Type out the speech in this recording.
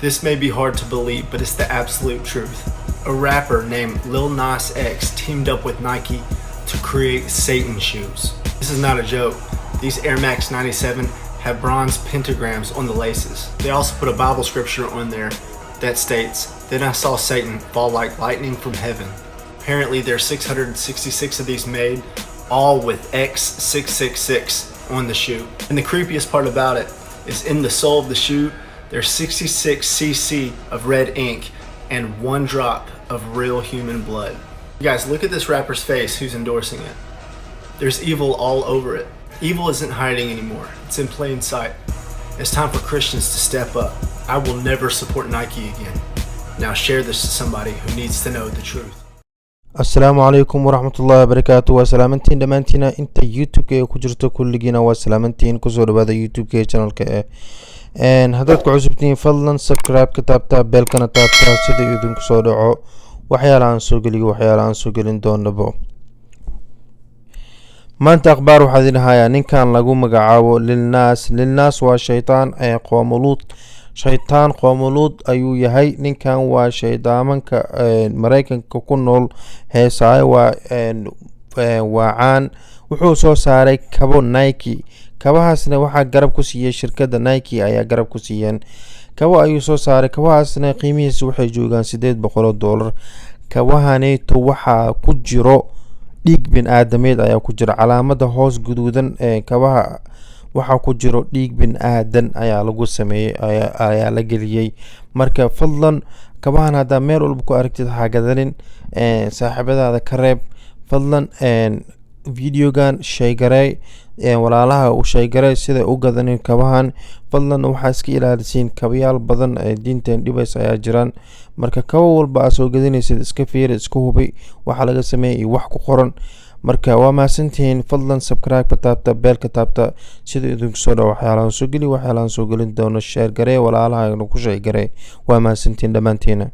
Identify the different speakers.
Speaker 1: This may be hard to believe, but it's the absolute truth. A rapper named Lil Nas X teamed up with Nike to create Satan shoes. This is not a joke. These Air Max 97 have bronze pentagrams on the laces. They also put a Bible scripture on there that states, "Then I saw Satan fall like lightning from heaven." Apparently there's 666 of these made, all with X666 on the shoe. And the creepiest part about it is in the sole of the shoe, there's 66 cc of red ink and 1 drop of real human blood. You guys, look at this rapper's face who's endorsing it. There's evil all over it. Evil isn't hiding anymore. It's in plain sight. It's time for Christians to step up. I will never support Nike again. Now share this to somebody who needs to know the truth.
Speaker 2: السلام عليكم ورحمة الله وبركاته. وسلامتين دمانتنا انت يوتيوب كي كجرتو كل جينا وسلامتين كسر بهذا يوتيوب كي channel كي ان هداتكو عزبتين فضلا سبسكرايب كتابتا بيلكنا تابتا سيدا يدون كسو دعو وحيالان سوقلي وحيالان سوقلين دون نبو. ما انت اخبار وحدين هايا نين كان لغو مقعاو للناس وشيطان اي قوم لوط شيطان قوم لوط ايو يهي نين كان وشيطان مريكان كنول هيساي وعان وحو سو ساري كابو نايكي كابوهاسنا waxaa garab ku siiyay shirkada Nike ayaa garab ku siiyeen kabo ayuu soo saaray kabahaasna qiimihiisu waxay joogaan $800 kabahaneeto waxaa ku jiro dhiig bin aadameed ayaa ku jira calaamada hoos guduudan kabaha waxaa ku jiro dhiig bin aadan ayaa lagu sameeyay ayaa la geliyay marka fadlan kabahan hada meel walba ku aragtid xagadalin saaxiibadaada ka reeb fadlan videogan sheegaray walaalaha u sheegaray sida u gadanay kabahan fadlan waxa iska ilaalisiin kabayaal badan diinteen dhibays ayaa jiraan marka kaba walba soo gadanaysid iska fiir iska hubi waxa laga sameeyay wax ku qoran marka waa maasantiin fadlan subscribe taabta beelka taabta sida idinku soo dhaw waxyaalaan soo gelin doono share garay walaalaha ku sheegaray waa maasantiin dhamaanteena.